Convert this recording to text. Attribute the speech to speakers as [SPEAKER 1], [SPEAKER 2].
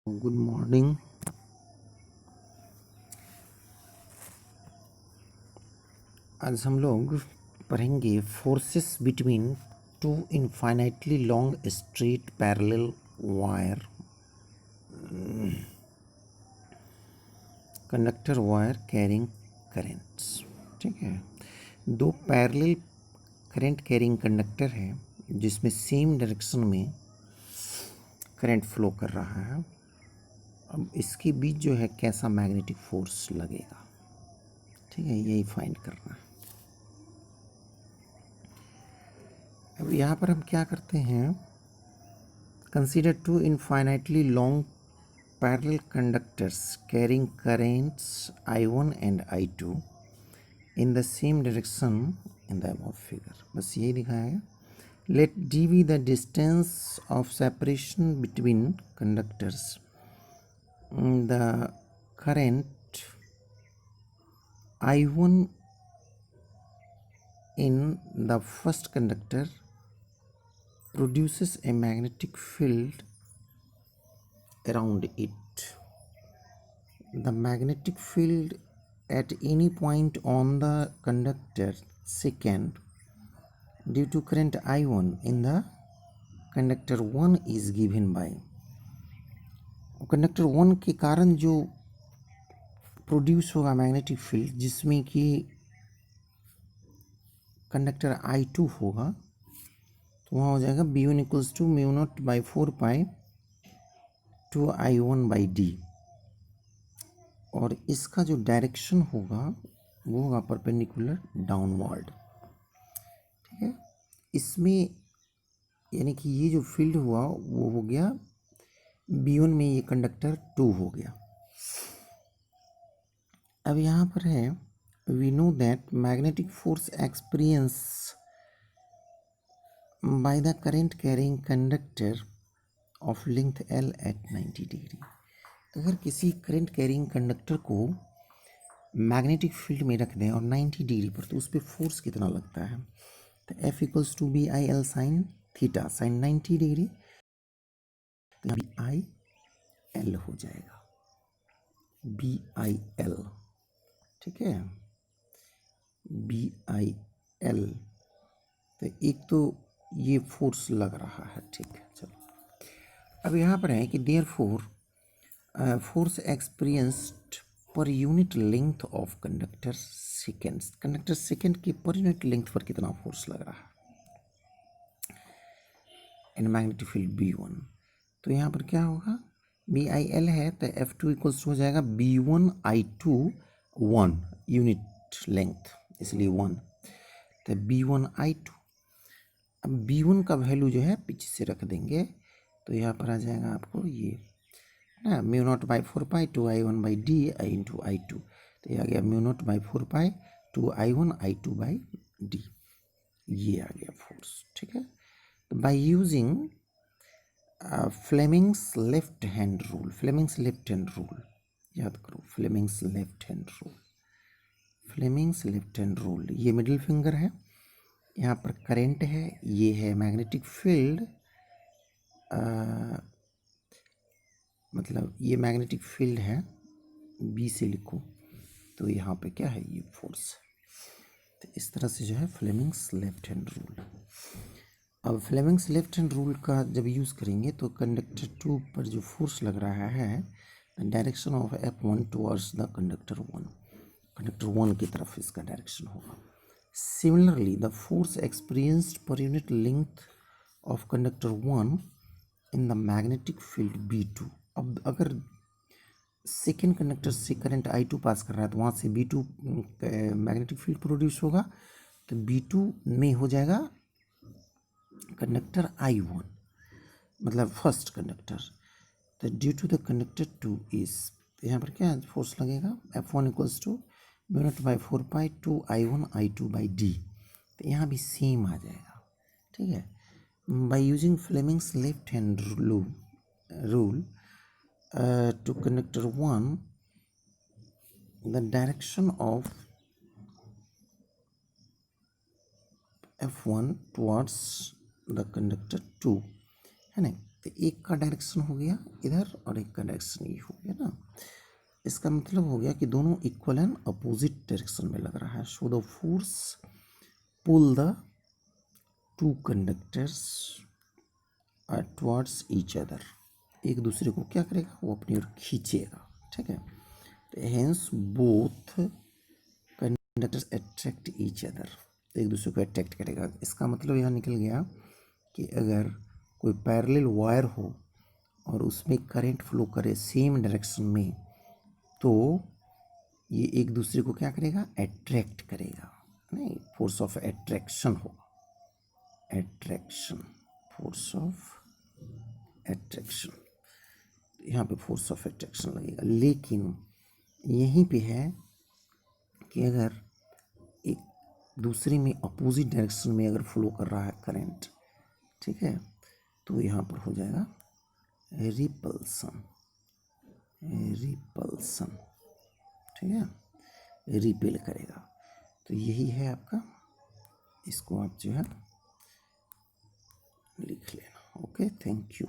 [SPEAKER 1] Good morning. आज हम लोग पढ़ेंगे forces between two infinitely long straight parallel wire conductor wire carrying currents. ठीक है, दो पैरेलल करंट कैरिंग कंडक्टर है जिसमें सेम डायरेक्शन में करंट फ्लो कर रहा है। अब इसके बीच जो है कैसा मैग्नेटिक फोर्स लगेगा, ठीक है, यही फाइंड करना है। अब यहाँ पर हम क्या करते हैं, consider two infinitely long parallel conductors carrying currents I1 and I2 in the same direction in the above figure. बस यही दिखाया है। Let d be the distance of separation between conductors. The current I1 in the first conductor produces a magnetic field around it. The magnetic field at any point on the conductor second due to current I1 in the conductor 1 is given by conductor 1 के कारण जो produce होगा magnetic field, जिसमें कि conductor I2 होगा, तो वहाँ हो जाएगा B1 equals to mu naught by 4 pi two I1 by D. और इसका जो डायरेक्शन होगा वो होगा परपेंडिकुलर डाउनवर्ड। ठीक है, इसमें यानी कि ये जो फील्ड हुआ वो हो गया B1 में, ये कंडक्टर 2 हो गया। अब यहाँ पर है we know that magnetic force experience by the current carrying conductor of length L at 90 degree. अगर किसी करंट कैरिंग कंडक्टर को मैग्नेटिक फील्ड में रख दें और 90 डिग्री पर, तो उस पर फोर्स कितना लगता है। तो F equals to B I L sine theta, sine 90 degree, तो बी आई एल हो जाएगा, बी आई एल। ठीक है, बी आई एल। तो एक तो ये फोर्स लग रहा है। ठीक है, चलो अब यहाँ पर है कि there force experienced per unit length of conductor second, conductor second की पर यूनिट लेंथ पर कितना फोर्स लग रहा है इन मैग्नेटिक फील्ड B1। तो यहाँ पर क्या होगा, बी आई एल है तो F2 इक्वल्स हो जाएगा B1 I2 1 यूनिट लेंथ, इसलिए 1। तो B1 I2, अब B1 का वैल्यू जो है पीछे से रख देंगे, तो यहाँ पर आ जाएगा आपको ये ना mu naught by 4 pi two I1 by D I into I2। तो ये आ गया mu naught by 4 pi two I1 I2 by D, ये आ गया फोर्स। ठीक है, तो by using Fleming's left hand rule, Fleming's left hand rule याद करो, Fleming's left hand rule, Fleming's left hand rule. ये मिडिल फिंगर है, यहाँ पर करंट है, ये है मैग्नेटिक फील्ड, मतलब ये मैग्नेटिक फील्ड है, बी से लिखो, तो यहाँ पे क्या है, ये फोर्स। तो इस तरह से जो है फ्लेमिंग्स लेफ्ट हैंड रूल। अब फ्लेमिंग्स लेफ्ट हैंड रूल का जब यूज़ करेंगे तो कंडक्टर 2 पर जो फोर्स लग रहा है, direction of F1 towards the conductor 1, conductor 1 की तरफ इसका डायरेक्शन होगा। Similarly the force experienced per unit length of conductor 1 in the magnetic field B2। अब अगर सेकेंड कंडक्टर से करंट I2 पास कर रहा है तो वहाँ से B2 मैग्नेटिक फील्ड प्रोड्यूस होगा, तो B2 में हो जाएगा कंडक्टर I1, मतलब फर्स्ट कंडक्टर। तो due to the conductor 2 is, यहाँ पर क्या फोर्स लगेगा, F1 equals to mu naught by 4 pi two I1 I2 by D. तो यहाँ भी सेम आ जाएगा। ठीक है, by using Fleming's left hand rule to conductor 1, the direction of F1 towards the conductor 2 है ना, तो एक का डायरेक्शन हो गया इधर और एक का डायरेक्शन ये हो गया ना। इसका मतलब हो गया कि दोनों इक्वल एंड अपोजिट डायरेक्शन में लग रहा है। So the force pull the two conductors towards each other, एक दूसरे को क्या करेगा, वो अपनी ओर खींचेगा, ठीक है। तो hence both conductors attract each other, एक दूसरे को अट्रैक्ट करेगा। इसका मतलब यह निकल गया कि अगर कोई पैरेलल वायर हो और उसमें करंट फ्लो करे सेम डायरेक्शन में, तो ये एक दूसरे को क्या करेगा, अट्रैक्ट करेगा, नहीं, फोर्स ऑफ अट्रैक्शन होगा, अट्रैक्शन, फोर्स ऑफ अट्रैक्शन, यहाँ पे फोर्स ऑफ अट्रैक्शन लगेगा। लेकिन यहीं पे है कि अगर एक दूसरे में अपोजिट डायरेक्शन में अगर फ्लो कर रहा है करंट, ठीक है, तो यहाँ पर हो जाएगा रिपल्सन, रिपल्सन, ठीक है, रिपेल करेगा। तो यही है आपका, इसको आप जो है लिख लेना। Okay, thank you.